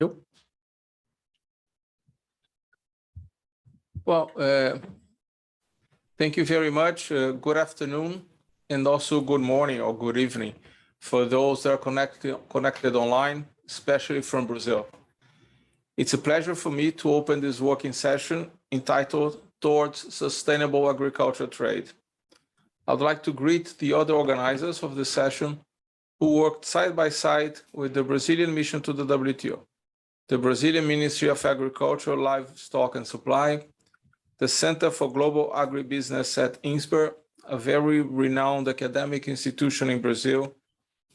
Yep. Well, thank you very much. Good afternoon, and also good morning or good evening for those that are connected online, especially from Brazil. It's a pleasure for me to open this working session entitled Towards Sustainable Agriculture Trade. I'd like to greet the other organizers of the session who worked side by side with the Brazilian mission to the WTO, the Brazilian Ministry of Agriculture, Livestock and Supply, the Center for Global Agribusiness at INSPER, a very renowned academic institution in Brazil,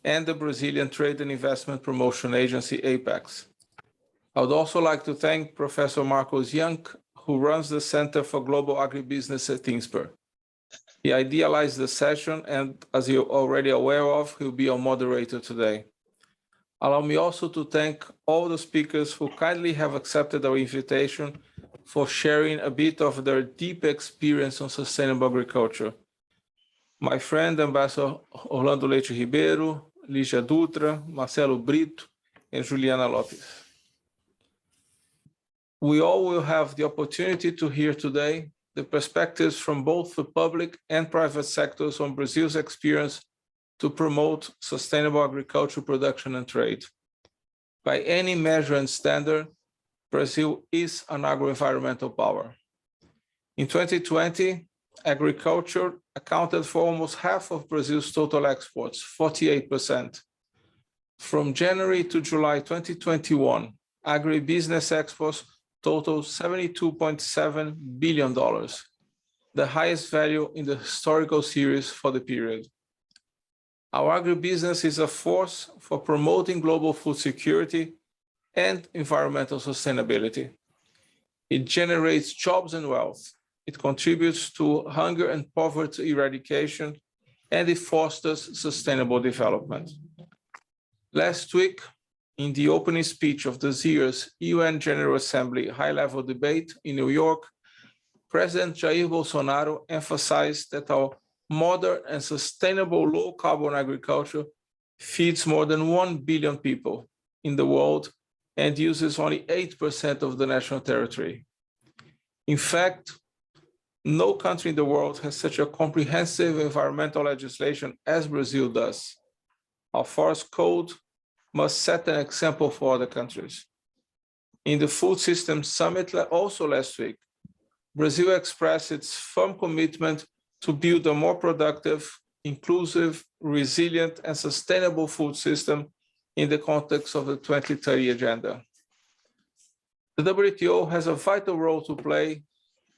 and the Brazilian Trade and Investment Promotion Agency, APEX. I would also like to thank Professor Marcos Young, who runs the Center for Global Agribusiness at INSPER. He idealized the session, and as you're already aware of, he'll be our moderator today. Allow me also to thank all the speakers who kindly have accepted our invitation for sharing a bit of their deep experience on sustainable agriculture. My friend, Ambassador Orlando Leite Ribeiro, Lígia Dutra, Marcelo Brito, and Juliana Lopes. We all will have the opportunity to hear today the perspectives from both the public and private sectors on Brazil's experience to promote sustainable agricultural production and trade. By any measure and standard, Brazil is an agro-environmental power. In 2020, agriculture accounted for almost half of Brazil's total exports, 48%. From January to July 2021, agribusiness exports totaled $72.7 billion, the highest value in the historical series for the period. Our agribusiness is a force for promoting global food security and environmental sustainability. It generates jobs and wealth. It contributes to hunger and poverty eradication, and it fosters sustainable development. Last week, in the opening speech of this year's UN General Assembly high-level debate in New York, President Jair Bolsonaro emphasized that our modern and sustainable low-carbon agriculture feeds more than 1 billion people in the world and uses only 8% of the national territory. In fact, no country in the world has such a comprehensive environmental legislation as Brazil does. Our forest code must set an example for other countries. In the Food Systems Summit also last week, Brazil expressed its firm commitment to build a more productive, inclusive, resilient, and sustainable food system in the context of the 2030 Agenda. The WTO has a vital role to play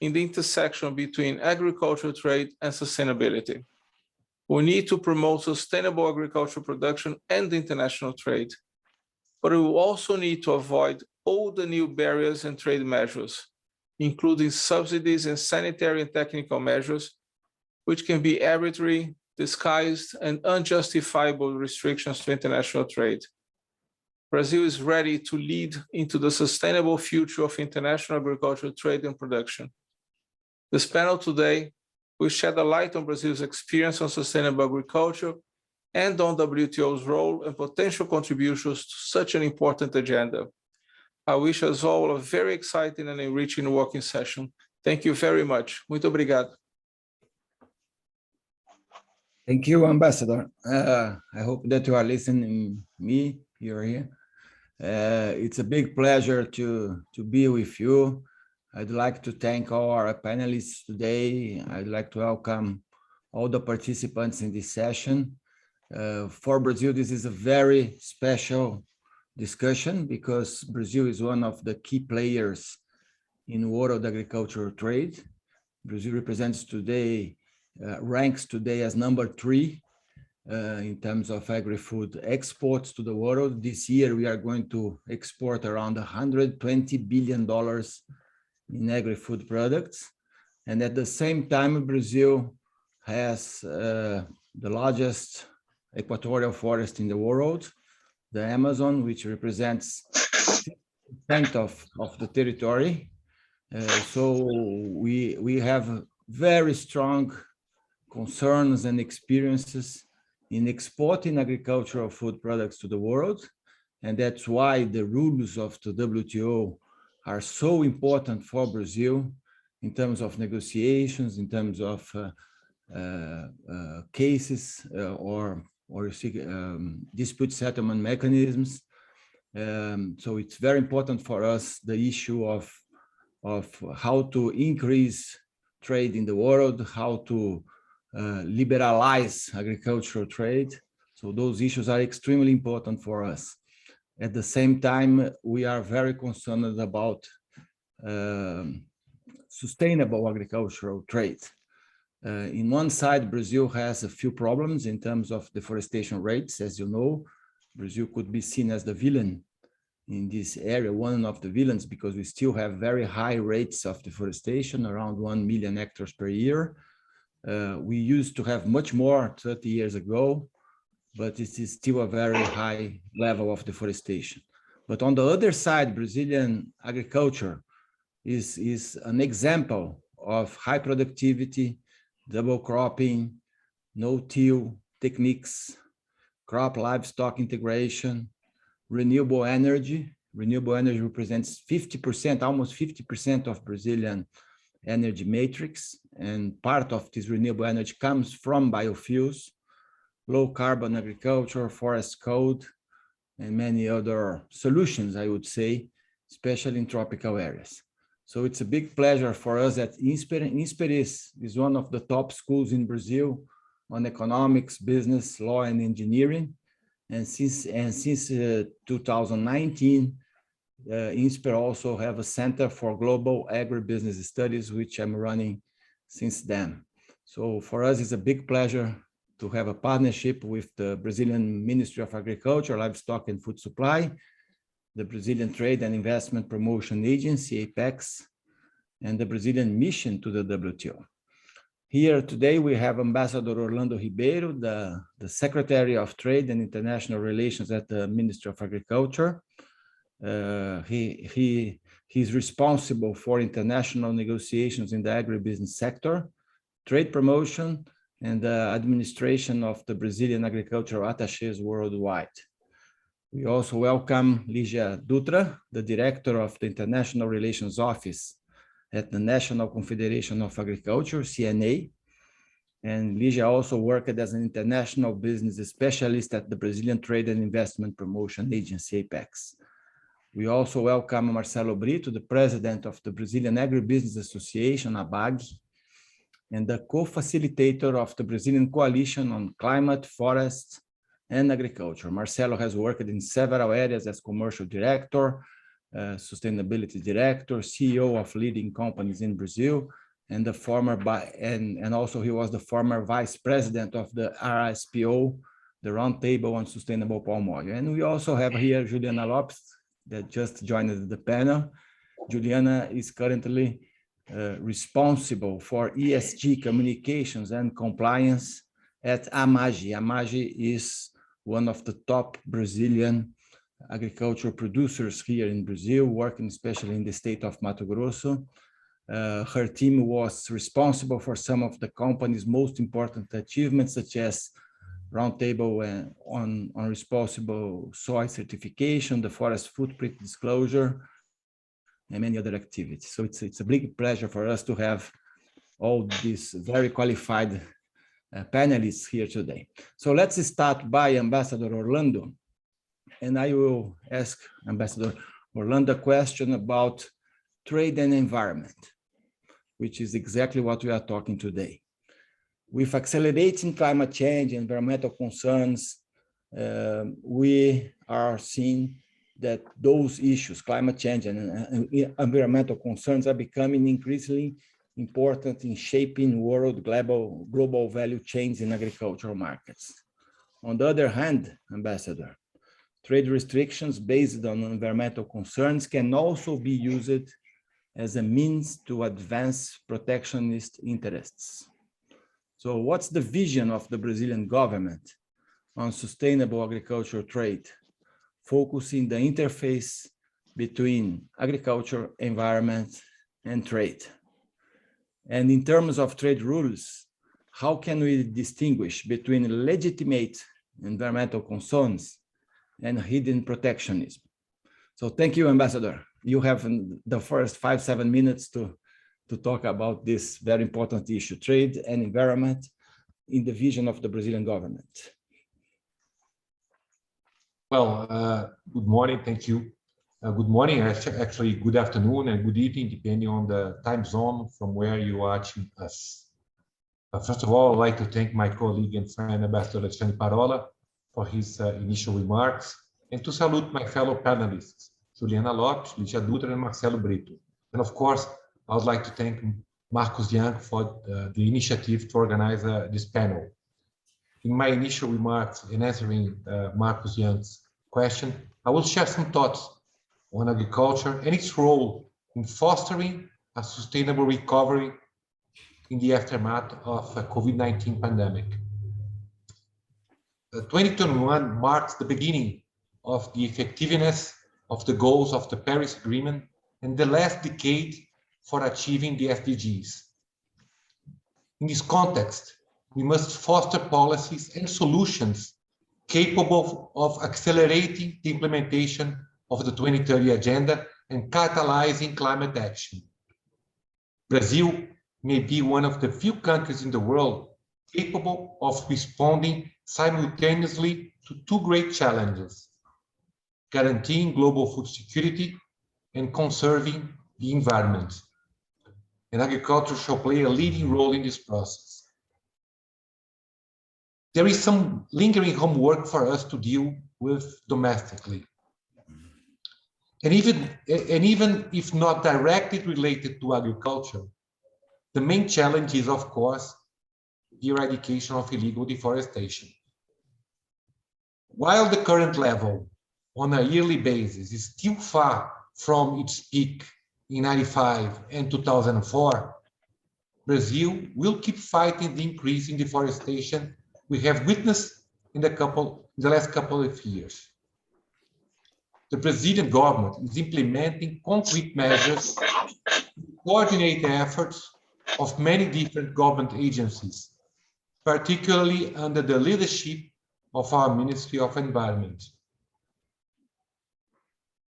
in the intersection between agricultural trade and sustainability. We need to promote sustainable agricultural production and international trade, but we will also need to avoid all the new barriers and trade measures, including subsidies and sanitary and technical measures, which can be arbitrary, disguised, and unjustifiable restrictions to international trade. Brazil is ready to lead into the sustainable future of international agricultural trade and production. This panel today will shed a light on Brazil's experience on sustainable agriculture and on WTO's role and potential contributions to such an important agenda. I wish us all a very exciting and enriching working session. Thank you very much. Muito obrigado. Thank you, Ambassador. I hope that you are listening to me. You're here. It's a big pleasure to be with you. I'd like to thank all our panelists today. I'd like to welcome all the participants in this session. For Brazil, this is a very special discussion because Brazil is one of the key players in world agricultural trade. Brazil represents today, ranks today as number 3 in terms of agri-food exports to the world. This year, we are going to export around $120 billion in agri-food products. And at the same time, Brazil has the largest equatorial forest in the world, the Amazon, which represents 10% of the territory. So we have very strong concerns and experiences in exporting agricultural food products to the world. And that's why the rules of the WTO are so important for Brazil in terms of negotiations, in terms of cases or dispute settlement mechanisms. So it's very important for us, the issue of how to increase trade in the world, how to liberalize agricultural trade. So those issues are extremely important for us. At the same time, we are very concerned about sustainable agricultural trade. In one side, Brazil has a few problems in terms of deforestation rates. As you know, Brazil could be seen as the villain in this area, one of the villains, because we still have very high rates of deforestation, around 1 million hectares per year. We used to have much more 30 years ago, but it is still a very high level of deforestation. But on the other side, Brazilian agriculture is an example of high productivity, double cropping, no-till techniques, crop livestock integration, renewable energy. Renewable energy represents 50%, almost 50% of Brazilian energy matrix. And part of this renewable energy comes from biofuels, low carbon agriculture, forest code, and many other solutions, I would say, especially in tropical areas. So it's a big pleasure for us at INSPER. INSPER is one of the top schools in Brazil on economics, business, law, and engineering. And since 2019, INSPER also have a Center for Global Agribusiness Studies, which I'm running since then. So for us, it's a big pleasure to have a partnership with the Brazilian Ministry of Agriculture, Livestock and Food Supply, the Brazilian Trade and Investment Promotion Agency, APEX, and the Brazilian mission to the WTO. Here today, we have Ambassador Orlando Ribeiro, the Secretary of Trade and International Relations at the Ministry of Agriculture. He's responsible for international negotiations in the agribusiness sector, trade promotion, and the administration of the Brazilian agricultural attaches worldwide. We also welcome Lígia Dutra, the Director of the International Relations Office at the National Confederation of Agriculture, CNA. And Lígia also worked as an international business specialist at the Brazilian Trade and Investment Promotion Agency, APEX. We also welcome Marcelo Brito, the President of the Brazilian Agribusiness Association, ABAG, and the co-facilitator of the Brazilian Coalition on Climate, Forest, and Agriculture. Marcelo has worked in several areas as commercial director, sustainability director, CEO of leading companies in Brazil, and the former and also he was the former vice president of the RSPO, the Roundtable on Sustainable Palm Oil. And we also have here Juliana Lopes that just joined the panel. Juliana is currently responsible for ESG communications and compliance at AMAGI. AMAGI is one of the top Brazilian agricultural producers here in Brazil, working especially in the state of Mato Grosso. Her team was responsible for some of the company's most important achievements, such as Roundtable on responsible soil certification, the forest footprint disclosure, and many other activities. So it's a big pleasure for us to have all these very qualified panelists here today. So let's start by Ambassador Orlando, and I will ask Ambassador Orlando a question about trade and environment, which is exactly what we are talking today. With accelerating climate change and environmental concerns, we are seeing that those issues, climate change and environmental concerns, are becoming increasingly important in shaping world global value chains in agricultural markets. On the other hand, Ambassador, trade restrictions based on environmental concerns can also be used as a means to advance protectionist interests. So what's the vision of the Brazilian government on sustainable agricultural trade, focusing the interface between agriculture, environment, and trade? And in terms of trade rules, how can we distinguish between legitimate environmental concerns and hidden protectionism. So thank you, Ambassador. You have the first 5-7 minutes to talk about this very important issue, trade and environment in the vision of the Brazilian government. Well, good morning, thank you. Good morning, actually good afternoon and good evening, depending on the time zone from where you are watching us. First of all, I'd like to thank my colleague and friend, Ambassador Alexandre Parola, for his initial remarks, and to salute my fellow panelists, Juliana Lopes, Lígia Dutra, and Marcelo Brito. And of course, I would like to thank Marcos Young for the initiative to organize this panel. In my initial remarks in answering Marcos Young's question, I will share some thoughts on agriculture and its role in fostering a sustainable recovery in the aftermath of the COVID-19 pandemic. 2021 marks the beginning of the effectiveness of the goals of the Paris Agreement and the last decade for achieving the SDGs. In this context, we must foster policies and solutions capable of accelerating the implementation of the 2030 Agenda and catalyzing climate action. Brazil may be one of the few countries in the world capable of responding simultaneously to two great challenges: guaranteeing global food security and conserving the environment. And agriculture shall play a leading role in this process. There is some lingering homework for us to deal with domestically. And even if not directly related to agriculture, the main challenge is, of course, the eradication of illegal deforestation. While the current level on a yearly basis is still far from its peak in 1995 and 2004, Brazil will keep fighting the increase in deforestation we have witnessed in the last couple of years. The Brazilian government is implementing concrete measures to coordinate the efforts of many different government agencies, particularly under the leadership of our Ministry of Environment.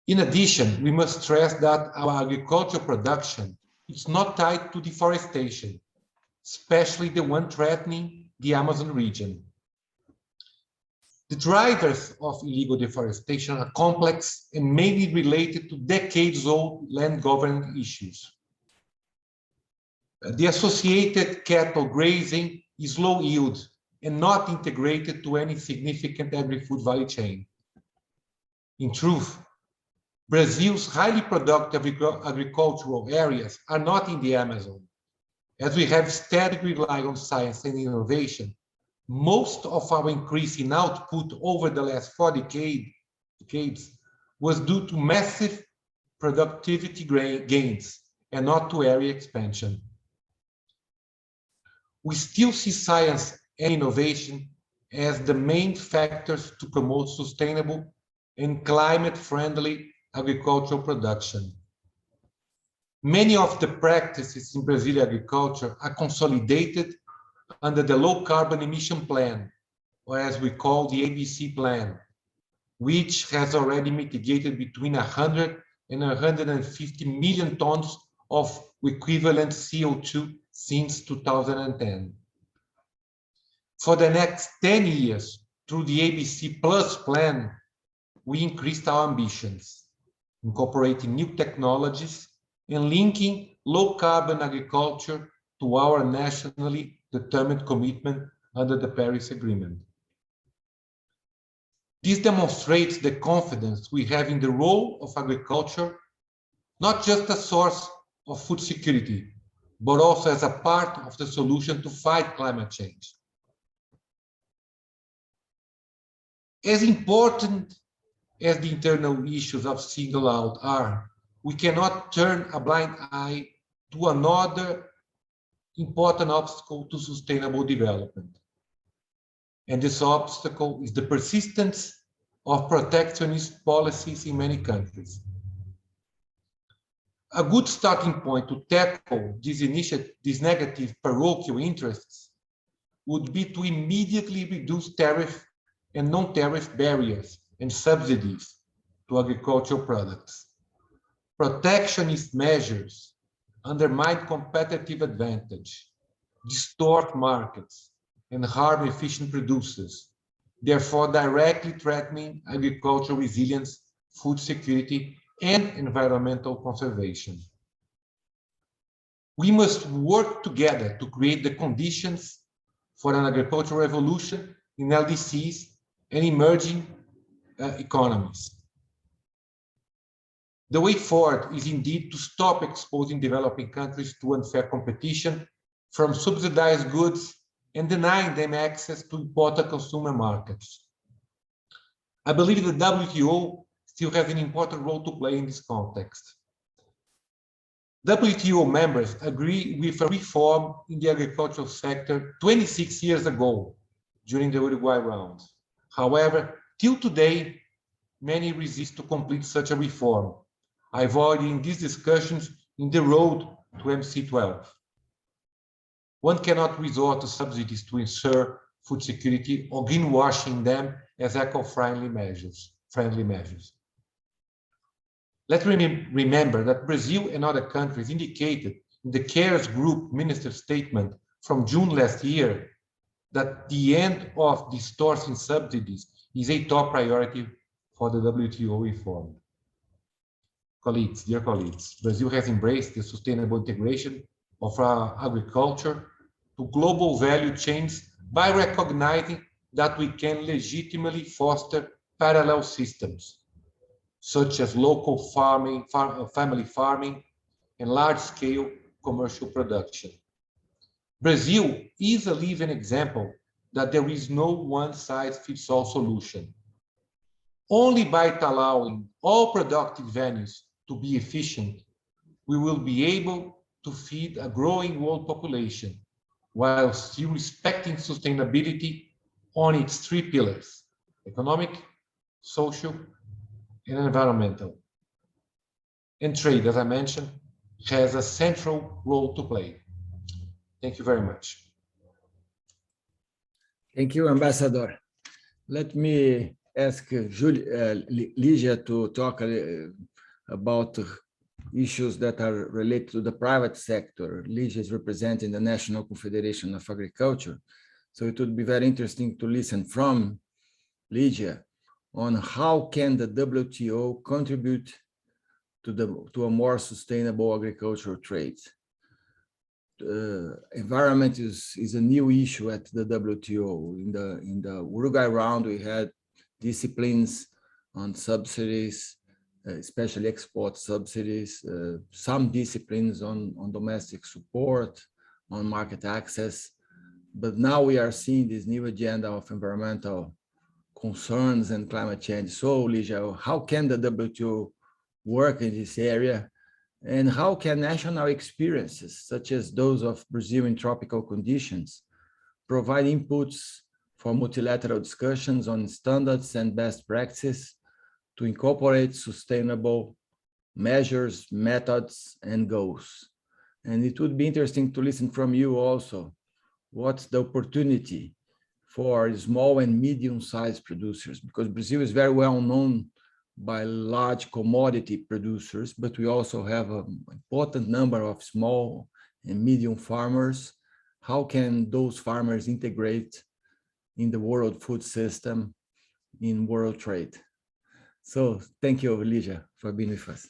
In addition, we must stress that our agricultural production is not tied to deforestation, especially the one threatening the Amazon region. The drivers of illegal deforestation are complex and mainly related to decades-old land governance issues. The associated cattle grazing is low yield and not integrated to any significant agri-food value chain. In truth, Brazil's highly productive agricultural areas are not in the Amazon. As we have steadily relied on science and innovation, most of our increase in output over the last 4 decades was due to massive productivity gains and not to area expansion. We still see science and innovation as the main factors to promote sustainable and climate-friendly agricultural production. Many of the practices in Brazilian agriculture are consolidated under the Low Carbon Emission Plan, or as we call the ABC Plan, which has already mitigated between 100 and 150 million tons of equivalent CO2 since 2010. For the next 10 years, through the ABC Plus plan, we increased our ambitions, incorporating new technologies and linking low-carbon agriculture to our nationally determined commitment under the Paris Agreement. This demonstrates the confidence we have in the role of agriculture, not just a source of food security, but also as a part of the solution to fight climate change. As important as the internal issues of single out are, we cannot turn a blind eye to another important obstacle to sustainable development. And this obstacle is the persistence of protectionist policies in many countries. A good starting point to tackle these negative parochial interests would be to immediately reduce tariff and non-tariff barriers and subsidies to agricultural products. Protectionist measures undermine competitive advantage, distort markets, and harm efficient producers, therefore directly threatening agricultural resilience, food security, and environmental conservation. We must work together to create the conditions for an agricultural revolution in LDCs and emerging economies. The way forward is indeed to stop exposing developing countries to unfair competition from subsidized goods and denying them access to important consumer markets. I believe the WTO still has an important role to play in this context. WTO members agree with a reform in the agricultural sector 26 years ago during the Uruguay round. However, till today, many resist to complete such a reform, avoiding these discussions in the road to MC12. One cannot resort to subsidies to ensure food security or greenwashing them as eco-friendly measures. Let's remember that Brazil and other countries indicated in the CARES Group Minister Statement from June last year that the end of distorting subsidies is a top priority for the WTO reform. Colleagues, dear colleagues, Brazil has embraced the sustainable integration of our agriculture to global value chains by recognizing that we can legitimately foster parallel systems, such as local farming, family farming, and large-scale commercial production. Brazil is a living example that there is no one-size-fits-all solution. Only by allowing all productive venues to be efficient, we will be able to feed a growing world population while still respecting sustainability on its three pillars: economic, social, and environmental. And trade, as I mentioned, has a central role to play. Thank you very much. Thank you, Ambassador. Let me ask Ligia to talk about issues that are related to the private sector. Ligia is representing the National Confederation of Agriculture. So it would be very interesting to listen from Ligia on how can the WTO contribute to a more sustainable agricultural trade. Environment is a new issue at the WTO. In the Uruguay round, we had disciplines on subsidies, especially export subsidies, some disciplines on domestic support, on market access. But now we are seeing this new agenda of environmental concerns and climate change. So, Ligia, how can the WTO work in this area? And how can national experiences, such as those of Brazil in tropical conditions, provide inputs for multilateral discussions on standards and best practices to incorporate sustainable measures, methods, and goals? And it would be interesting to listen from you also. What's the opportunity for small and medium-sized producers? Because Brazil is very well known by large commodity producers, but we also have an important number of small and medium farmers. How can those farmers integrate in the world food system, in world trade? So thank you, Ligia, for being with us.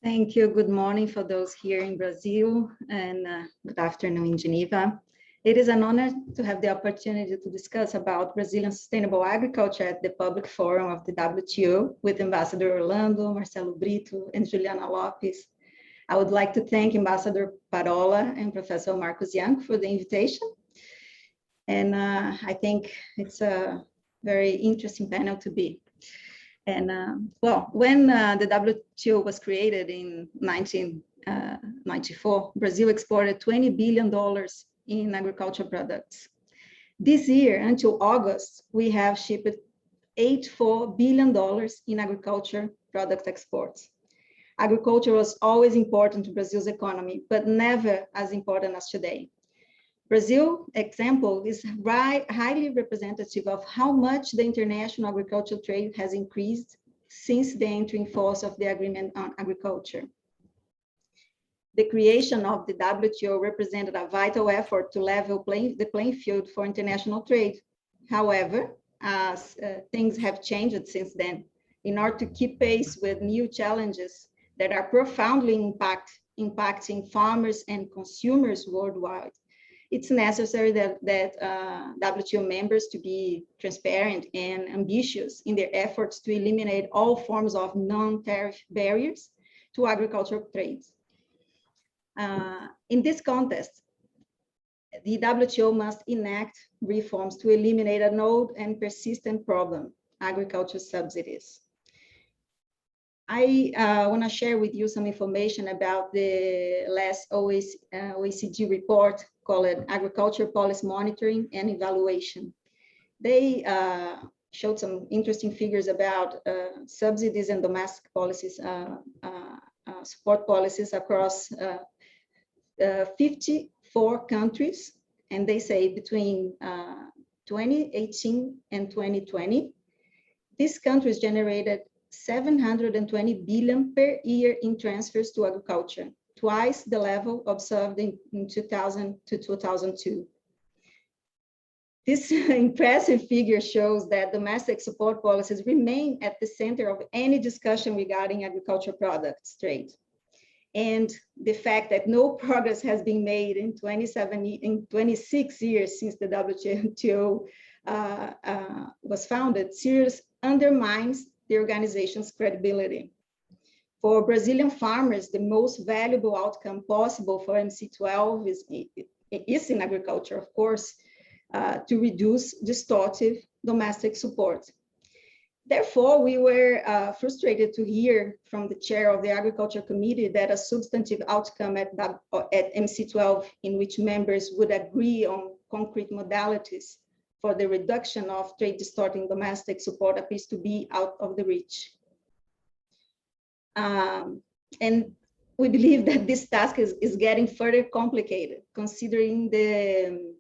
Thank you. Good morning for those here in Brazil, and good afternoon in Geneva. It is an honor to have the opportunity to discuss about Brazilian sustainable agriculture at the public forum of the WTO with Ambassador Orlando, Marcelo Brito, and Juliana Lopes. I would like to thank Ambassador Parola and Professor Marcos Young for the invitation. And I think it's a very interesting panel to be. And well, when the WTO was created in 1994, Brazil exported $20 billion in agricultural products. This year, until August, we have shipped $84 billion in agriculture product exports. Agriculture was always important to Brazil's economy, but never as important as today. Brazil example is highly representative of how much the international agricultural trade has increased since the entry in force of the Agreement on Agriculture. The creation of the WTO represented a vital effort to level the playing field for international trade. However, as things have changed since then, in order to keep pace with new challenges that are profoundly impacting farmers and consumers worldwide, it's necessary that WTO members to be transparent and ambitious in their efforts to eliminate all forms of non-tariff barriers to agricultural trade. In this context, the WTO must enact reforms to eliminate an old and persistent problem, agriculture subsidies. I want to share with you some information about the last OECD report called Agriculture Policy Monitoring and Evaluation. They showed some interesting figures about subsidies and domestic policies, support policies across 54 countries, and they say between 2018 and 2020, these countries generated 720 billion per year in transfers to agriculture, twice the level observed in 2000 to 2002. This impressive figure shows that domestic support policies remain at the center of any discussion regarding agricultural products trade. And the fact that no progress has been made in 26 years since the WTO was founded seriously undermines the organization's credibility. For Brazilian farmers, the most valuable outcome possible for MC12 is in agriculture, of course, to reduce distortive domestic support. Therefore, we were frustrated to hear from the chair of the Agriculture Committee that a substantive outcome at MC12 in which members would agree on concrete modalities for the reduction of trade distorting domestic support appears to be out of the reach. And we believe that this task is getting further complicated, considering the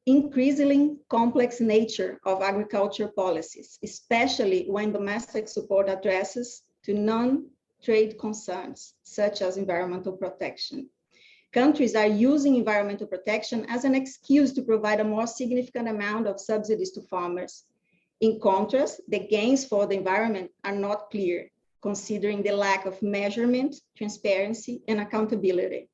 increasingly complex nature of agriculture policies, especially when domestic support addresses to non-trade concerns, such as environmental protection. Countries are using environmental protection as an excuse to provide a more significant amount of subsidies to farmers. In contrast, the gains for the environment are not clear, considering the lack of measurement, transparency, and accountability.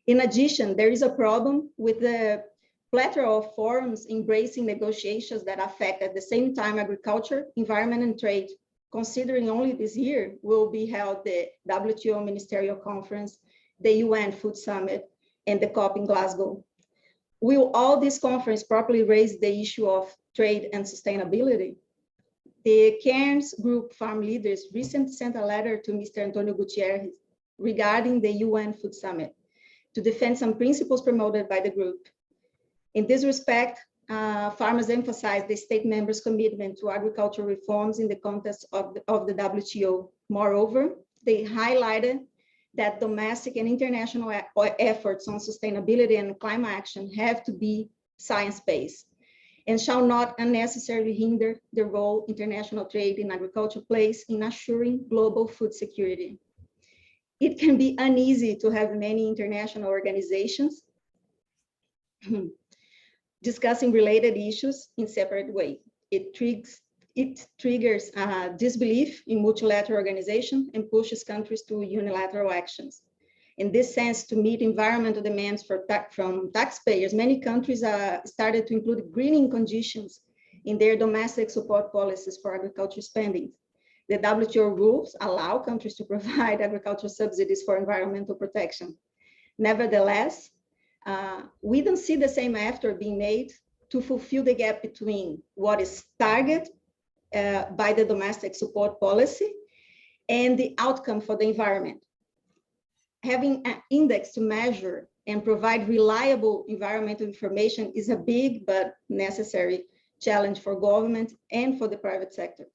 In addition, there is a problem with the plethora of forums embracing negotiations that affect at the same time agriculture, environment, and trade. Considering only this year will be held the WTO Ministerial Conference, the UN Food Summit, and the COP in Glasgow. Will all these conferences properly raise the issue of trade and sustainability? The Cairns Group farm leaders recently sent a letter to Mr. Antonio Gutierrez regarding the UN Food Summit to defend some principles promoted by the group. In this respect, farmers emphasize the state members' commitment to agricultural reforms in the context of the WTO. Moreover, they highlighted that domestic and international efforts on sustainability and climate action have to be science-based and shall not unnecessarily hinder the role international trade in agriculture plays in assuring global food security. It can be uneasy to have many international organizations discussing related issues in separate ways. It triggers disbelief in multilateral organization and pushes countries to unilateral actions. In this sense, to meet environmental demands from taxpayers, many countries started to include greening conditions in their domestic support policies for agriculture spending. The WTO rules allow countries to provide agricultural subsidies for environmental protection. Nevertheless, we don't see the same effort being made to fulfill the gap between what is targeted by the domestic support policy and the outcome for the environment. Having an index to measure and provide reliable environmental information is a big but necessary challenge for government and for the private sector.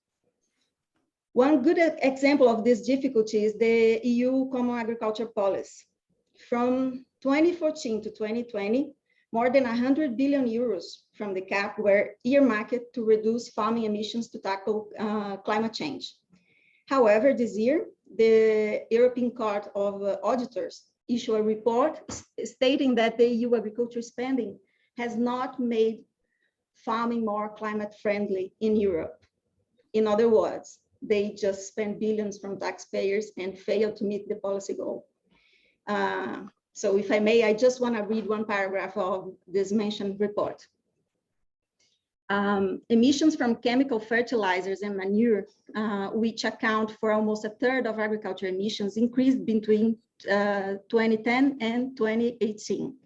One good example of this difficulty is the EU Common Agriculture Policy. From 2014 to 2020, more than 100 billion euros from the CAP were earmarked to reduce farming emissions to tackle climate change. However, this year, the European Court of Auditors issued a report stating that the EU agriculture spending has not made farming more climate friendly in Europe. In other words, they just spend billions from taxpayers and fail to meet the policy goal. So if I may, I just want to read one paragraph of this mentioned report. Emissions from chemical fertilizers and manure, which account for almost a third of agriculture emissions, increased between 2010 and 2018.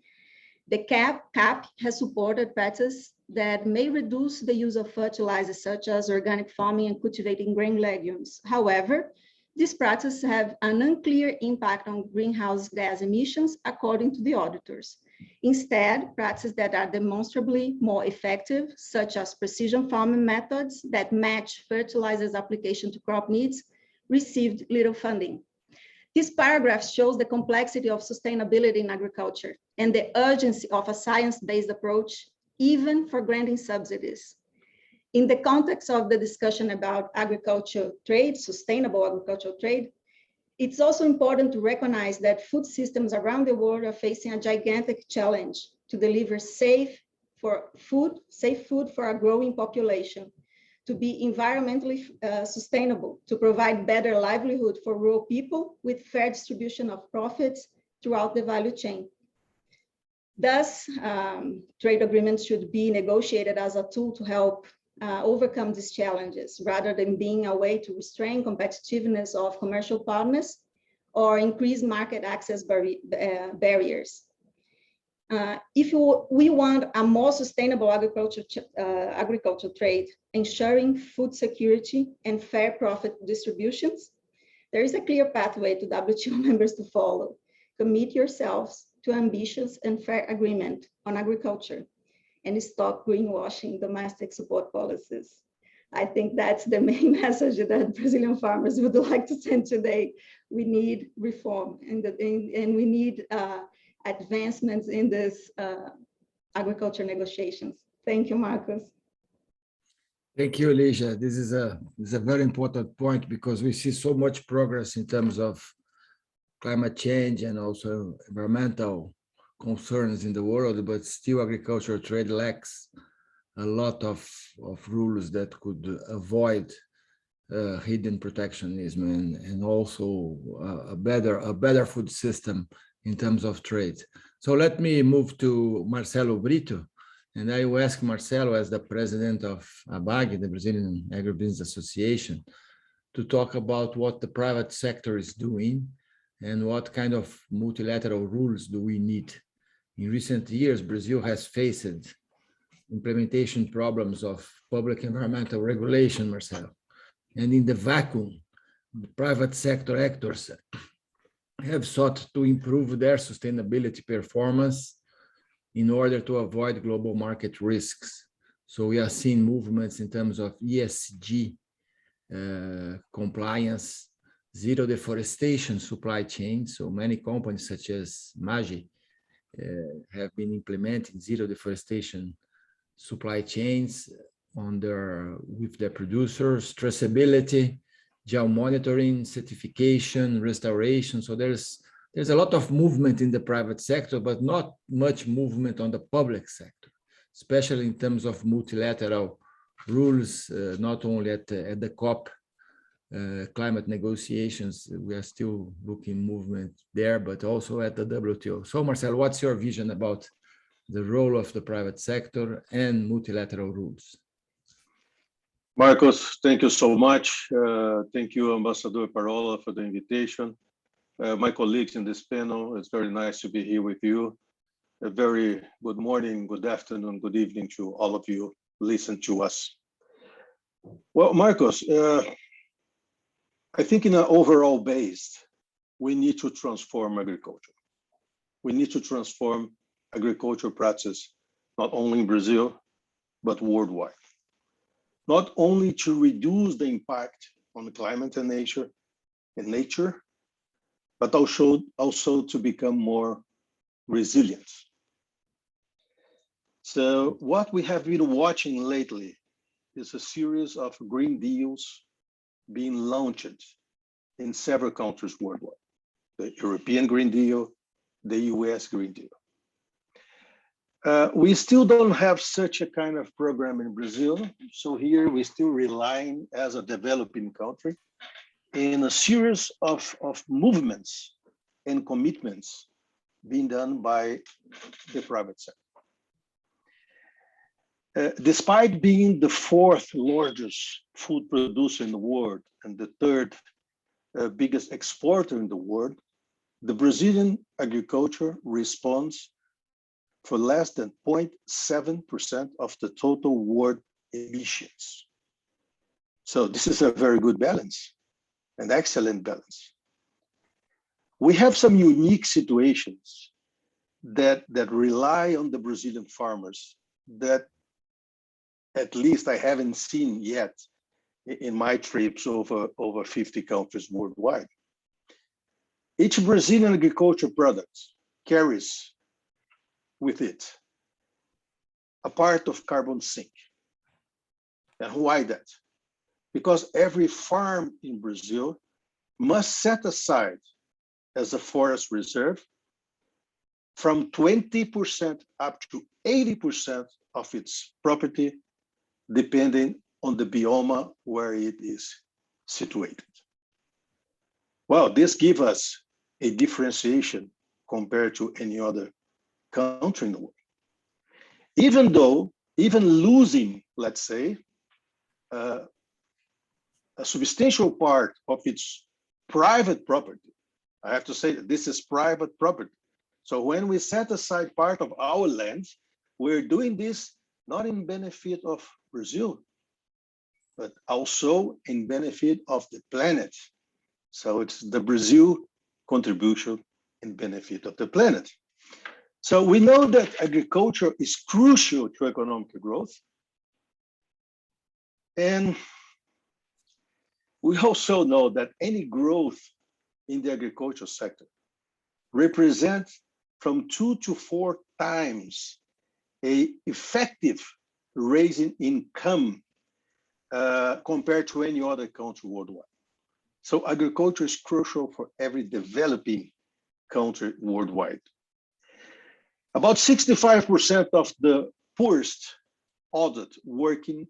The CAP has supported practices that may reduce the use of fertilizers such as organic farming and cultivating grain legumes. However, these practices have an unclear impact on greenhouse gas emissions, according to the auditors. Instead, practices that are demonstrably more effective, such as precision farming methods that match fertilizers application to crop needs, received little funding. This paragraph shows the complexity of sustainability in agriculture and the urgency of a science-based approach, even for granting subsidies. In the context of the discussion about agricultural trade, sustainable agricultural trade, it's also important to recognize that food systems around the world are facing a gigantic challenge to deliver safe food for a growing population, to be environmentally sustainable, to provide better livelihood for rural people with fair distribution of profits throughout the value chain. Thus, trade agreements should be negotiated as a tool to help overcome these challenges, rather than being a way to restrain competitiveness of commercial partners or increase market access barriers. If we want a more sustainable agricultural trade, ensuring food security and fair profit distributions, there is a clear pathway to WTO members to follow. Commit yourselves to ambitious and fair agreement on agriculture and stop greenwashing domestic support policies. I think that's the main message that Brazilian farmers would like to send today. We need reform and we need advancements in this agriculture negotiations. Thank you, Marcos. Thank you, Alicia. This is a very important point because we see so much progress in terms of climate change and also environmental concerns in the world, but still agricultural trade lacks a lot of rules that could avoid hidden protectionism and also a better food system in terms of trade. So let me move to Marcelo Brito, and I will ask Marcelo, as the president of ABAG, the Brazilian Agribusiness Association, to talk about what the private sector is doing and what kind of multilateral rules do we need. In recent years, Brazil has faced implementation problems of public environmental regulation, Marcelo. And in the vacuum, the private sector actors have sought to improve their sustainability performance in order to avoid global market risks. So we are seeing movements in terms of ESG compliance, zero deforestation supply chain. So many companies such as Maggi have been implementing zero deforestation supply chains with their producers, traceability, geo-monitoring, certification, restoration. So there's a lot of movement in the private sector, but not much movement on the public sector, especially in terms of multilateral rules, not only at the COP climate negotiations. We are still looking movement there, but also at the WTO. So Marcelo, what's your vision about the role of the private sector and multilateral rules? Marcos, thank you so much. Thank you, Ambassador Parola, for the invitation. My colleagues in this panel, it's very nice to be here with you. A very good morning, good afternoon, good evening to all of you who listen to us. Well, Marcos, I think in an overall base, we need to transform agriculture. We need to transform agricultural practice, not only in Brazil, but worldwide. Not only to reduce the impact on the climate and nature, but also to become more resilient. So what we have been watching lately is a series of green deals being launched in several countries worldwide. The European Green Deal, the US Green Deal. We still don't have such a kind of program in Brazil. So here we're still relying as a developing country in a series of movements and commitments being done by the private sector. Despite being the fourth largest food producer in the world and the third biggest exporter in the world, the Brazilian agriculture responds for less than 0.7% of the total world emissions. So this is a very good balance, an excellent balance. We have some unique situations that rely on the Brazilian farmers that at least I haven't seen yet in my trips over 50 countries worldwide. Each Brazilian agriculture product carries with it a part of carbon sink. And why that? Because every farm in Brazil must set aside as a forest reserve from 20% up to 80% of its property, depending on the biome where it is situated. Well, this gives us a differentiation compared to any other country in the world. Even losing, let's say, a substantial part of its private property. I have to say that this is private property. So when we set aside part of our land, we're doing this not in benefit of Brazil, but also in benefit of the planet. So it's the Brazil contribution in benefit of the planet. So we know that agriculture is crucial to economic growth. And we also know that any growth in the agriculture sector represents from 2 to 4 times a effective raising income compared to any other country worldwide. So agriculture is crucial for every developing country worldwide. About 65% of the poorest adult working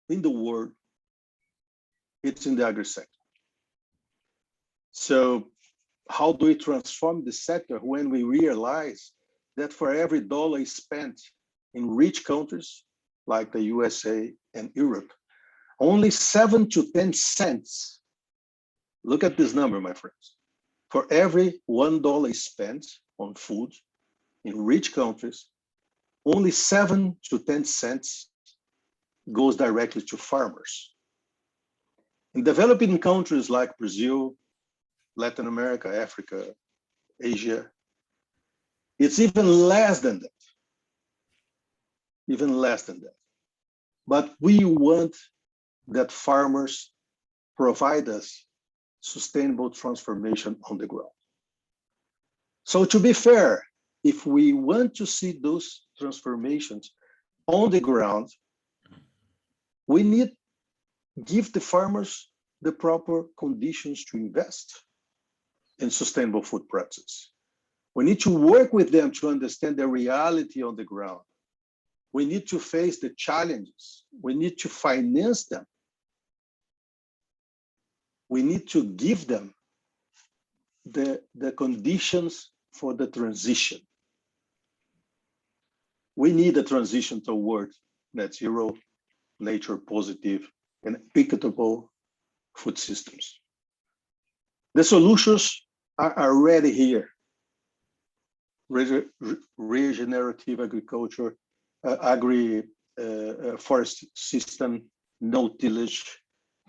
in the world, it's in the agri sector. So how do we transform the sector when we realize that for every dollar spent in rich countries like the USA and Europe, only 7 to 10 cents, look at this number, my friends, for every $1 spent on food in rich countries, only 7 to 10 cents goes directly to farmers. In developing countries like Brazil, Latin America, Africa, Asia, it's even less than that. Even less than that. But we want that farmers provide us sustainable transformation on the ground. So to be fair, if we want to see those transformations on the ground, we need to give the farmers the proper conditions to invest in sustainable food practices. We need to work with them to understand the reality on the ground. We need to face the challenges. We need to finance them. We need to give them the conditions for the transition. We need a transition toward net zero, nature positive, and equitable food systems. The solutions are already here. Regenerative agriculture, forest system, no tillage,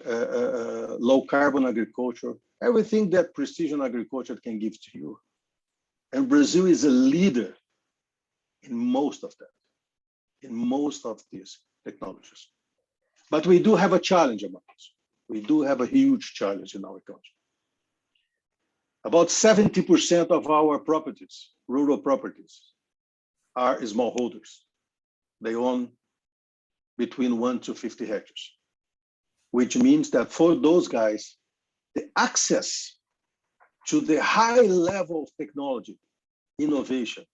low carbon agriculture, everything that precision agriculture can give to you. And Brazil is a leader in most of that, in most of these technologies. But we do have a challenge among us. We do have a huge challenge in our country. About 70% of our properties, rural properties, are smallholders. They own between 1 to 50 hectares, which means that for those guys, the access to the high level of technology, innovation,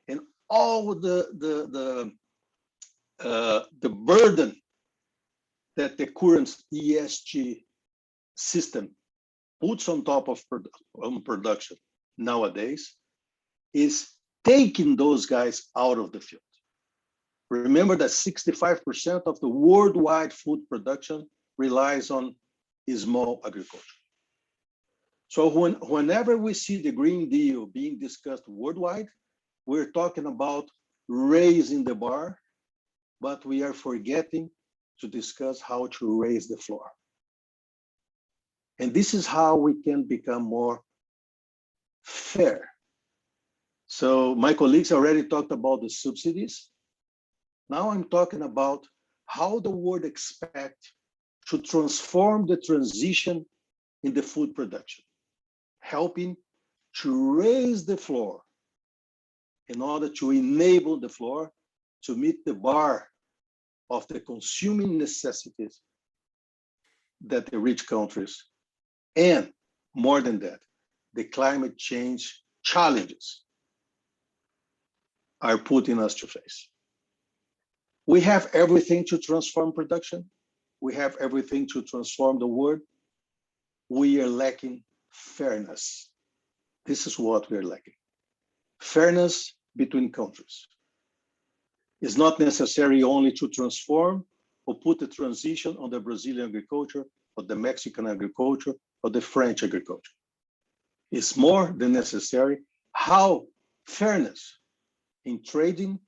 and all the burden that the current ESG system puts on top of production nowadays is taking those guys out of the field. Remember that 65% of the worldwide food production relies on small agriculture. So whenever we see the Green Deal being discussed worldwide, we're talking about raising the bar, but we are forgetting to discuss how to raise the floor. And this is how we can become more fair. So my colleagues already talked about the subsidies. Now I'm talking about how the world expects to transform the transition in the food production, helping to raise the floor in order to enable the floor to meet the bar of the consuming necessities that the rich countries, and more than that, the climate change challenges are putting us to face. We have everything to transform production. We have everything to transform the world. We are lacking fairness. This is what we're lacking. Fairness between countries. It's not necessary only to transform or put the transition on the Brazilian agriculture or the Mexican agriculture or the French agriculture. It's more than necessary how fairness in trading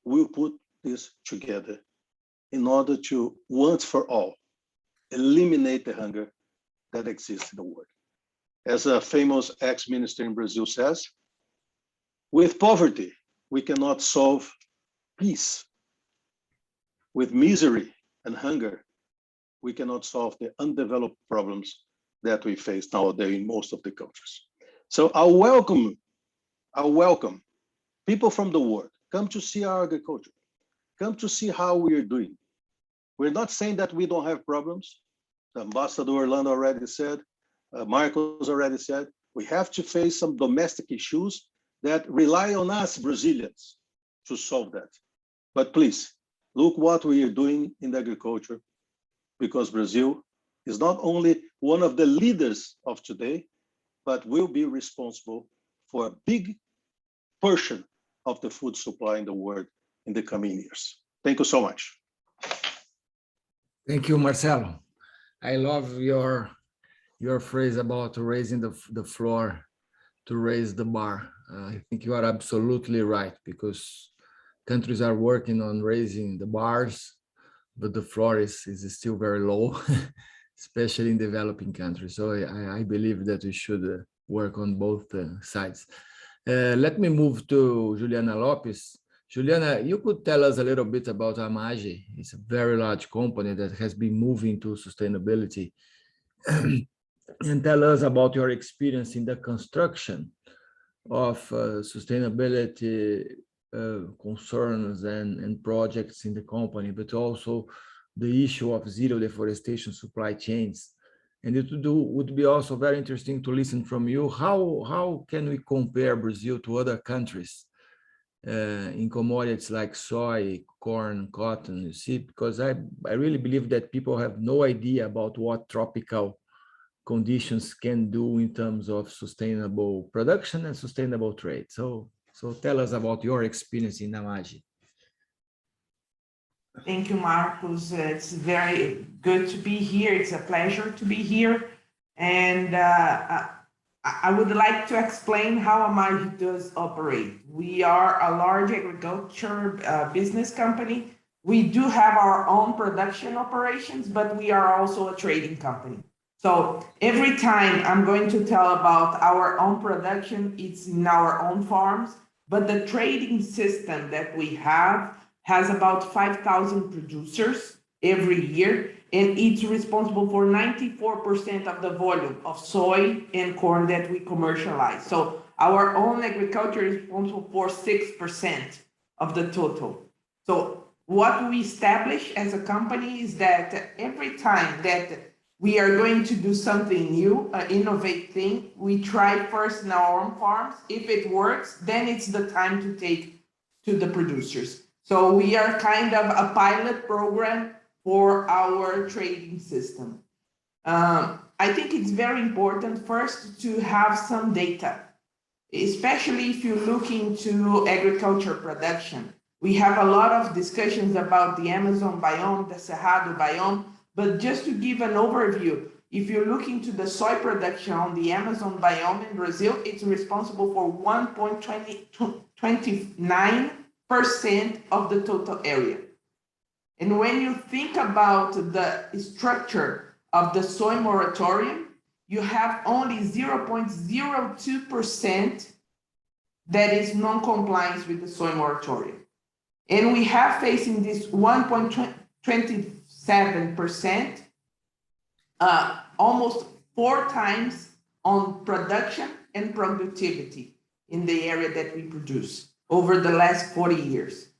will put this together in order to once for all eliminate the hunger that exists in the world. As a famous ex-minister in Brazil says, with poverty, we cannot solve peace. With misery and hunger, we cannot solve the undeveloped problems that we face nowadays in most of the countries. So I welcome people from the world, come to see our agriculture, come to see how we are doing. We're not saying that we don't have problems. The Ambassador Orlando already said, Marcos already said, we have to face some domestic issues that rely on us Brazilians to solve that. But please, look what we are doing in the agriculture, because Brazil is not only one of the leaders of today, but will be responsible for a big portion of the food supply in the world in the coming years. Thank you so much. Thank you, Marcelo. I love your phrase about raising the floor to raise the bar. I think you are absolutely right, because countries are working on raising the bars, but the floor is still very low, especially in developing countries. So I believe that we should work on both sides. Let me move to Juliana Lopes. Juliana, you could tell us a little bit about Amage. It's a very large company that has been moving to sustainability. And tell us about your experience in the construction of sustainability concerns and projects in the company, but also the issue of zero deforestation supply chains. And it would be also very interesting to listen from you. How can we compare Brazil to other countries in commodities like soy, corn, cotton, you see? Because I really believe that people have no idea about what tropical conditions can do in terms of sustainable production and sustainable trade. So tell us about your experience in Amage. Thank you, Marcos. It's very good to be here. It's a pleasure to be here. And I would like to explain how Amage does operate. We are a large agriculture business company. We do have our own production operations, but we are also a trading company. So every time I'm going to tell about our own production, it's in our own farms, but the trading system that we have has about 5,000 producers every year, and it's responsible for 94% of the volume of soy and corn that we commercialize. So our own agriculture is responsible for 6% of the total. So what we establish as a company is that every time that we are going to do something new, an innovative thing, we try first in our own farms. If it works, then it's the time to take to the producers. So we are kind of a pilot program for our trading system. I think it's very important first to have some data, especially if you look into agriculture production. We have a lot of discussions about the Amazon biome, the Cerrado biome, but just to give an overview, if you look into the soy production on the Amazon biome in Brazil, it's responsible for 1.29% of the total area. And when you think about the structure of the soy moratorium, you have only 0.02% that is non-compliance with the soy moratorium. And we have facing this 1.27%, almost 4 times on production and productivity in the area that we produce over the last 40 years.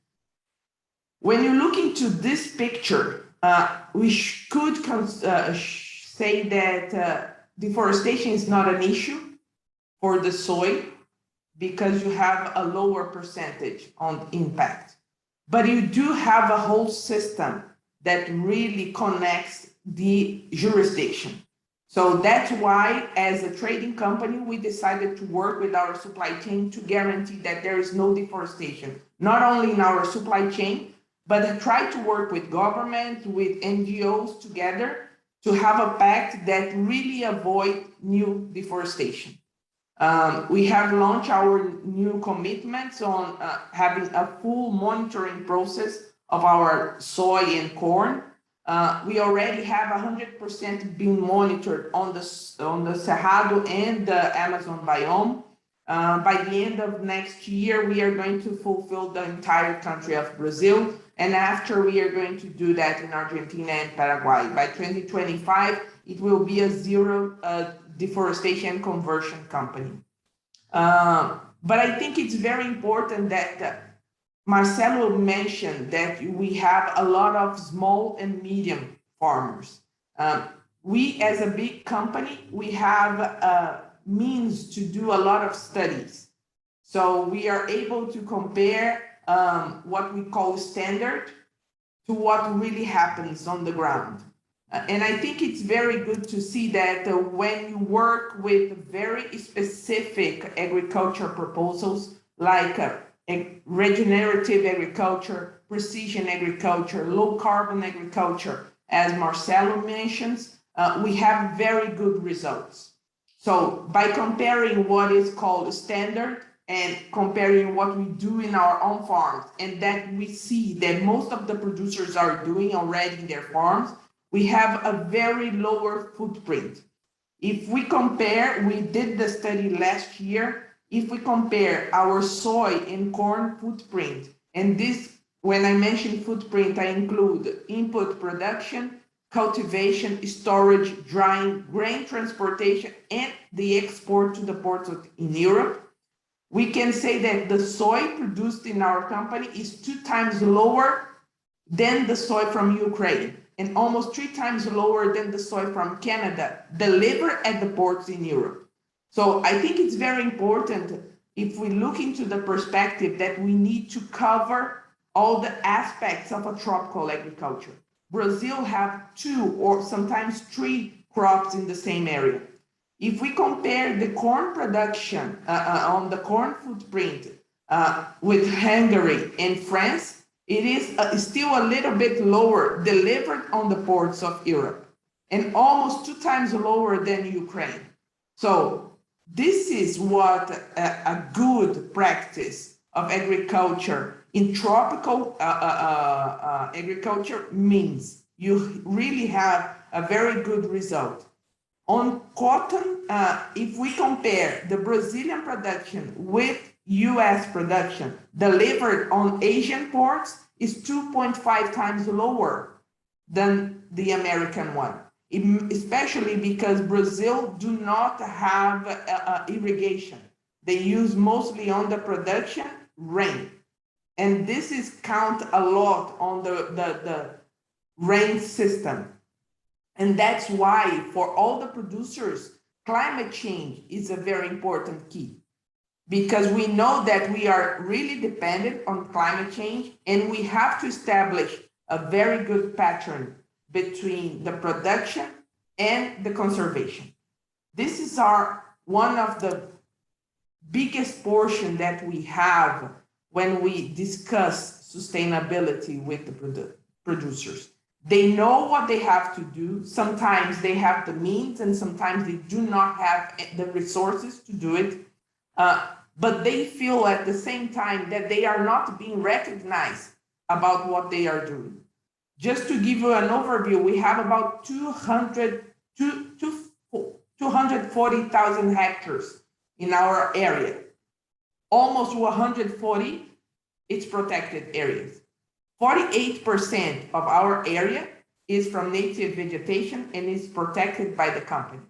When you look into this picture, we could say that deforestation is not an issue for the soy because you have a lower percentage on impact. But you do have a whole system that really connects the jurisdiction. So that's why, as a trading company, we decided to work with our supply chain to guarantee that there is no deforestation, not only in our supply chain, but try to work with government, with NGOs together to have a pact that really avoid new deforestation. We have launched our new commitments on having a full monitoring process of our soy and corn. We already have 100% being monitored on the Cerrado and the Amazon biome. By the end of next year, we are going to fulfill the entire country of Brazil. And after, we are going to do that in Argentina and Paraguay. By 2025, it will be a zero deforestation conversion company. But I think it's very important that Marcelo mentioned that we have a lot of small and medium farmers. We, as a big company, we have means to do a lot of studies. So we are able to compare what we call standard to what really happens on the ground. And I think it's very good to see that when you work with very specific agriculture proposals like regenerative agriculture, precision agriculture, low carbon agriculture, as Marcelo mentions, we have very good results. So by comparing what is called standard and comparing what we do in our own farms, and that we see that most of the producers are doing already in their farms, we have a very lower footprint. If we compare, we did the study last year, if we compare our soy and corn footprint, and this, when I mention footprint, I include input production, cultivation, storage, drying, grain transportation, and the export to the ports in Europe, we can say that the soy produced in our company is 2 times lower than the soy from Ukraine, and almost 3 times lower than the soy from Canada delivered at the ports in Europe. So I think it's very important if we look into the perspective that we need to cover all the aspects of a tropical agriculture. Brazil have 2 or sometimes 3 crops in the same area. If we compare the corn production on the corn footprint with Hungary and France, it is still a little bit lower delivered on the ports of Europe and almost 2 times lower than Ukraine. So this is what a good practice of agriculture in tropical agriculture means. You really have a very good result. On cotton, if we compare the Brazilian production with US production delivered on Asian ports, is 2.5 times lower than the American one, especially because Brazil do not have irrigation. They use mostly on the production rain. And this is count a lot on the rain system. And that's why for all the producers, climate change is a very important key, because we know that we are really dependent on climate change, and we have to establish a very good pattern between the production and the conservation. This is one of the biggest portion that we have when we discuss sustainability with the producers. They know what they have to do. Sometimes they have the means, and sometimes they do not have the resources to do it. But they feel at the same time that they are not being recognized about what they are doing. Just to give you an overview, we have about 240,000 hectares in our area. Almost 140, it's protected areas. 48% of our area is from native vegetation and is protected by the company.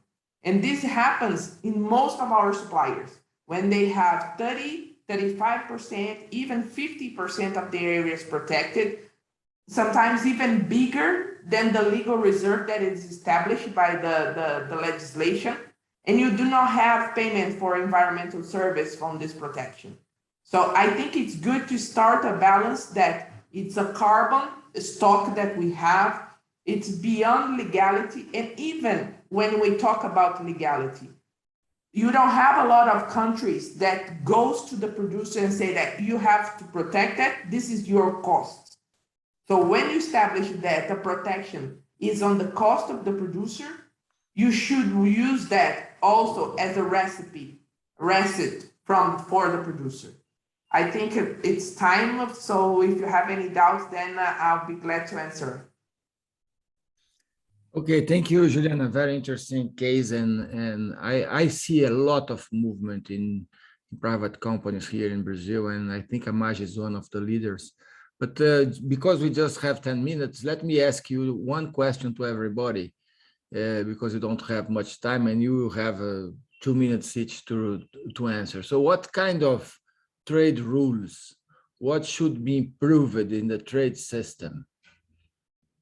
And this happens in most of our suppliers when they have 30, 35%, even 50% of their areas protected, sometimes even bigger than the legal reserve that is established by the legislation. And you do not have payment for environmental service from this protection. So I think it's good to start a balance that it's a carbon stock that we have. It's beyond legality. And even when we talk about legality, you don't have a lot of countries that goes to the producer and say that you have to protect that. This is your cost. So when you establish that the protection is on the cost of the producer, you should use that also as a receipt for the producer. I think it's time, so if you have any doubts, then I'll be glad to answer. Okay, thank you, Juliana. Very interesting case, and I see a lot of movement in private companies here in Brazil, and I think Amage is one of the leaders. But because we just have 10 minutes, let me ask you one question to everybody, because you don't have much time and you have 2 minutes each to answer. So what kind of trade rules, what should be improved in the trade system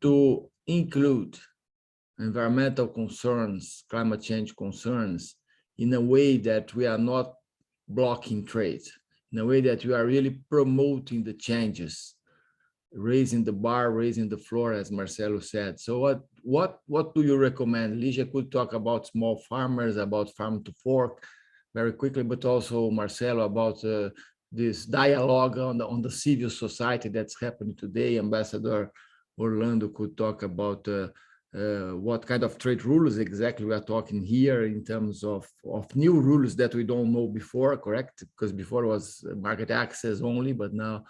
to include environmental concerns, climate change concerns, in a way that we are not blocking trade, in a way that we are really promoting the changes, raising the bar, raising the floor, as Marcelo said. So what do you recommend? Ligia could talk about small farmers, about farm to fork very quickly, but also Marcelo about this dialogue on the civil society that's happening today. Ambassador Orlando could talk about what kind of trade rules exactly we are talking here in terms of new rules that we don't know before, correct? Because before it was market access only, but now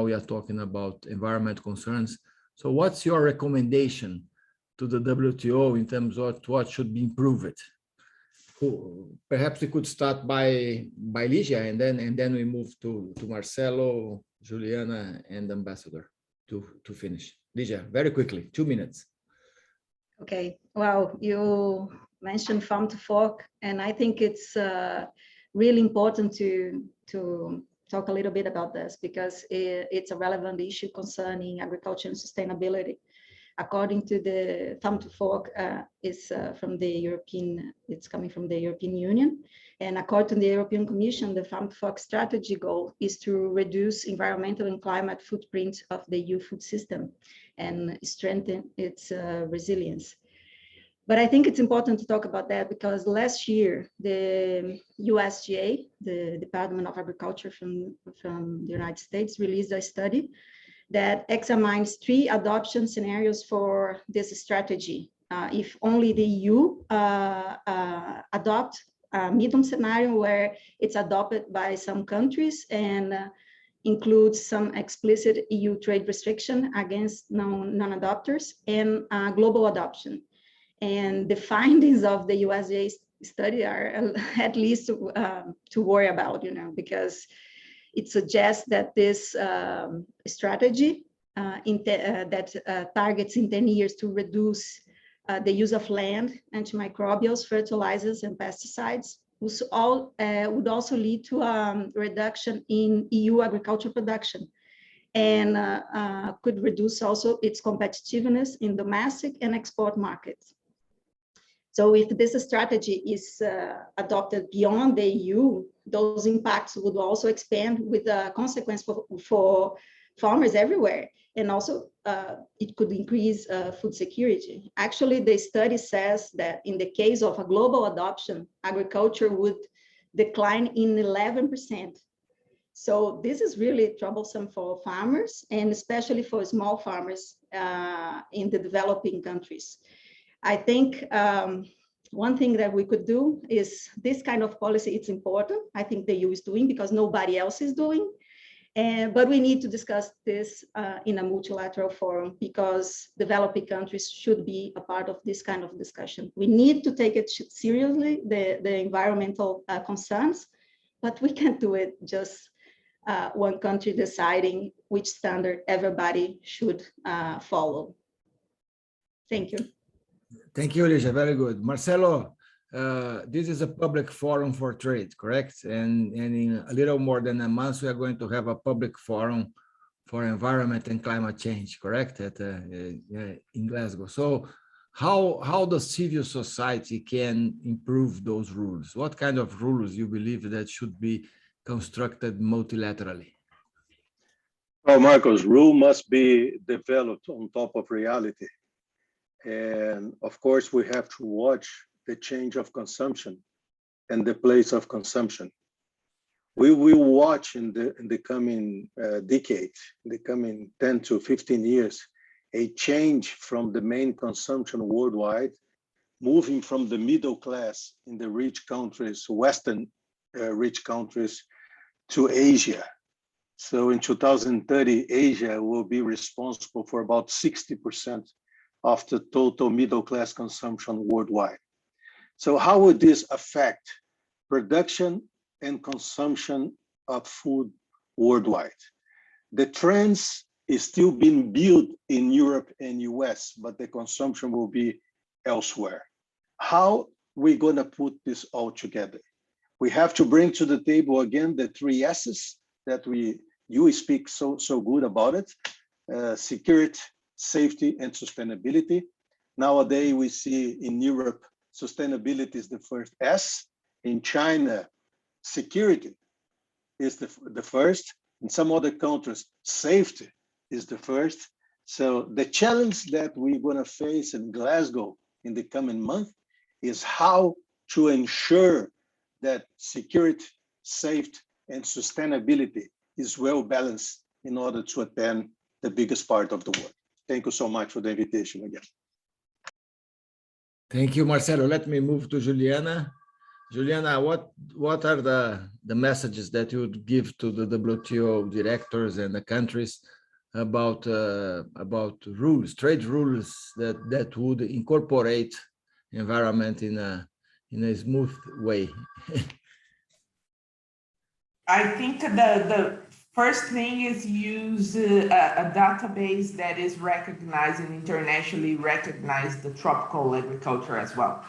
we are talking about environment concerns. So what's your recommendation to the WTO in terms of what should be improved? Perhaps we could start by Ligia, and then we move to Marcelo, Juliana, and Ambassador to finish. Ligia, very quickly, 2 minutes. Okay, well, you mentioned farm to fork, and I think it's really important to talk a little bit about this, because it's a relevant issue concerning agriculture and sustainability. According to the farm to fork, it's coming from the European Union. And according to the European Commission, the farm to fork strategy goal is to reduce environmental and climate footprint of the EU food system and strengthen its resilience. But I think it's important to talk about that because last year, the USDA, the Department of Agriculture from the United States, released a study that examines 3 adoption scenarios for this strategy. If only the EU adopt a medium scenario where it's adopted by some countries and includes some explicit EU trade restriction against non-adopters and global adoption. And the findings of the USDA study are at least to worry about, because it suggests that this strategy that targets in 10 years to reduce the use of land, antimicrobials, fertilizers, and pesticides. Would also lead to a reduction in EU agriculture production, and could reduce also its competitiveness in domestic and export markets. So if this strategy is adopted beyond the EU, those impacts would also expand with a consequence for farmers everywhere. And also it could increase food security. Actually, the study says that in the case of a global adoption, agriculture would decline in 11%. So this is really troublesome for farmers, and especially for small farmers in the developing countries. I think one thing that we could do is this kind of policy. It's important. I think the EU is doing because nobody else is doing. But we need to discuss this in a multilateral forum because developing countries should be a part of this kind of discussion. We need to take it seriously, the environmental concerns, but we can't do it just one country deciding which standard everybody should follow. Thank you. Thank you, Alicia. Very good. Marcelo, this is a public forum for trade, correct? And in a little more than a month, we are going to have a public forum for environment and climate change, correct? In Glasgow. So how the civil society can improve those rules? What kind of rules you believe that should be constructed multilaterally? Well, Marcos, rule must be developed on top of reality. And of course, we have to watch the change of consumption and the place of consumption. We will watch in the coming decade, in the coming 10 to 15 years, a change from the main consumption worldwide, moving from the middle class in the rich countries, Western rich countries, to Asia. So in 2030, Asia will be responsible for about 60% of the total middle class consumption worldwide. So how would this affect production and consumption of food worldwide? The trends is still being built in Europe and US, but the consumption will be elsewhere. How we gonna put this all together? We have to bring to the table again the 3 S's that you speak so good about it: security, safety, and sustainability. Nowadays, we see in Europe, sustainability is the first S. In China, security is the first. In some other countries, safety is the first. So the challenge that we're gonna face in Glasgow in the coming month is how to ensure that security, safety, and sustainability is well balanced in order to attend the biggest part of the world. Thank you so much for the invitation again. Thank you, Marcelo. Let me move to Juliana. Juliana, what are the messages that you would give to the WTO directors and the countries about rules, trade rules that would incorporate environment in a smooth way? I think the first thing is use a database that is recognized and internationally recognized the tropical agriculture as well.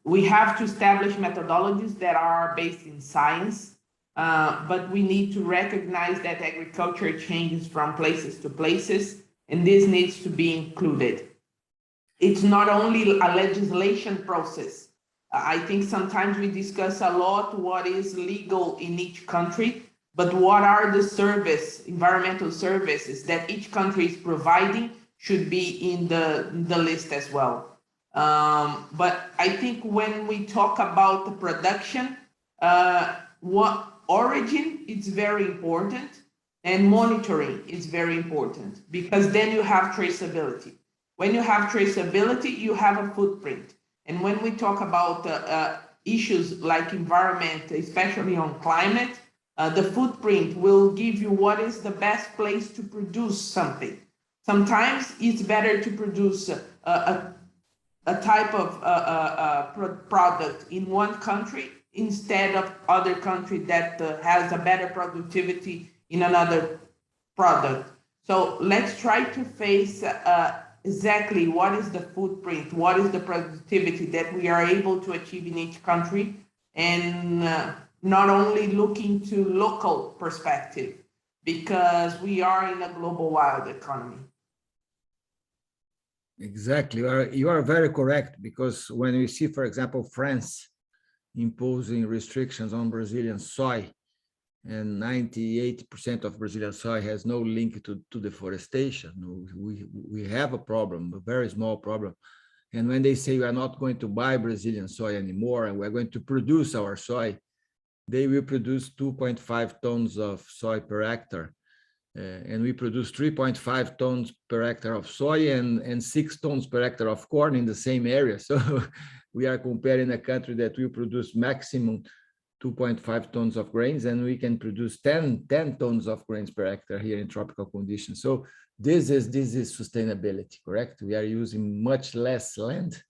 We have to establish methodologies that are based in science, but we need to recognize that agriculture changes from places to places, and this needs to be included. It's not only a legislation process. I think sometimes we discuss a lot what is legal in each country, but what are the environmental services that each country is providing should be in the list as well. But I think when we talk about the production, what origin is very important, and monitoring is very important, because then you have traceability. When you have traceability, you have a footprint. And when we talk about issues like environment, especially on climate, the footprint will give you what is the best place to produce something. Sometimes it's better to produce a type of product in one country instead of other country that has a better productivity in another product. So let's try to face exactly what is the footprint, what is the productivity that we are able to achieve in each country, and not only looking to local perspective, because we are in a global wild economy. Exactly. You are very correct, because when we see, for example, France imposing restrictions on Brazilian soy, and 98% of Brazilian soy has no link to deforestation, we have a problem, a very small problem. And when they say we are not going to buy Brazilian soy anymore, and we're going to produce our soy, they will produce 2.5 tons of soy per hectare. And we produce 3.5 tons per hectare of soy and 6 tons per hectare of corn in the same area. So we are comparing a country that will produce maximum 2.5 tons of grains, and we can produce 10 tons of grains per hectare here in tropical conditions. So this is sustainability, correct? We are using much less land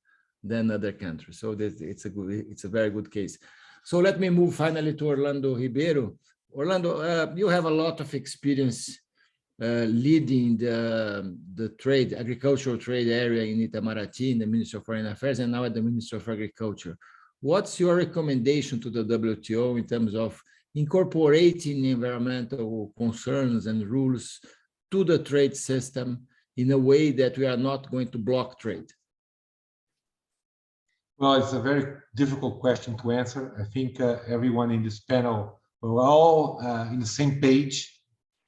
than other countries. So it's a very good case. So let me move finally to Orlando Ribeiro. Orlando, you have a lot of experience leading the trade, agricultural trade area in Itamaraty, in the Ministry of Foreign Affairs, and now at the Ministry of Agriculture. What's your recommendation to the WTO in terms of incorporating environmental concerns and rules to the trade system in a way that we are not going to block trade? Well, it's a very difficult question to answer. I think everyone in this panel, we're all in the same page.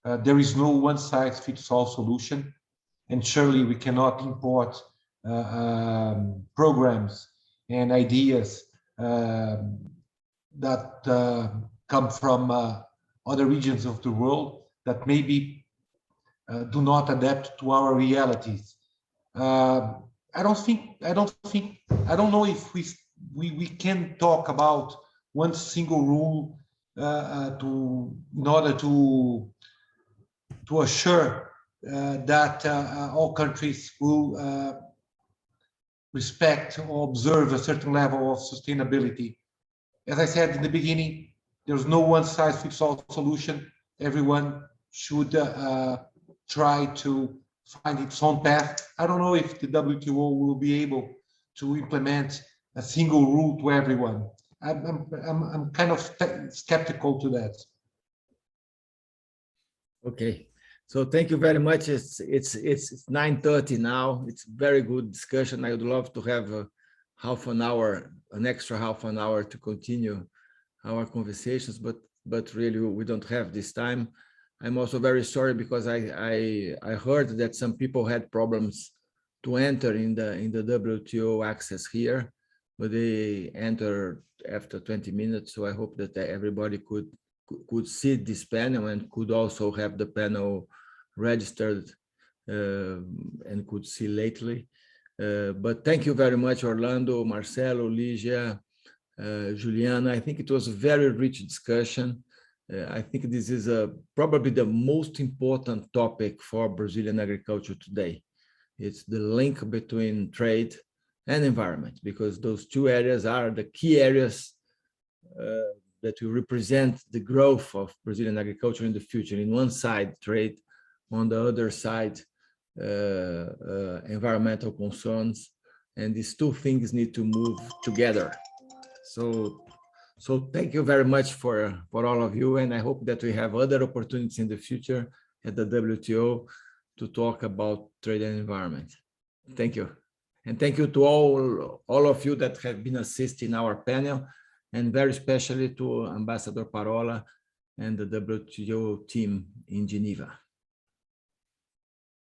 There is no one-size-fits-all solution, and surely we cannot import programs and ideas that come from other regions of the world that maybe do not adapt to our realities. I don't know if we can talk about one single rule in order to assure that all countries will respect or observe a certain level of sustainability. As I said in the beginning, there's no one-size-fits-all solution. Everyone should try to find its own path. I don't know if the WTO will be able to implement a single rule to everyone. I'm kind of skeptical to that. Okay, so thank you very much. It's 9:30 now. It's very good discussion. I would love to have an extra half an hour to continue our conversations, but really we don't have this time. I'm also very sorry because I heard that some people had problems to enter in the WTO access here, but they entered after 20 minutes. So I hope that everybody could see this panel and could also have the panel registered and could see lately. But thank you very much, Orlando, Marcelo, Ligia, Juliana. I think it was a very rich discussion. I think this is probably the most important topic for Brazilian agriculture today. It's the link between trade and environment, because those two areas are the key areas that will represent the growth of Brazilian agriculture in the future. In one side, trade; on the other side, environmental concerns. And these two things need to move together. So thank you very much for all of you. And I hope that we have other opportunities in the future at the WTO to talk about trade and environment. Thank you. And thank you to all of you that have been assisting our panel, and very especially to Ambassador Parola and the WTO team in Geneva.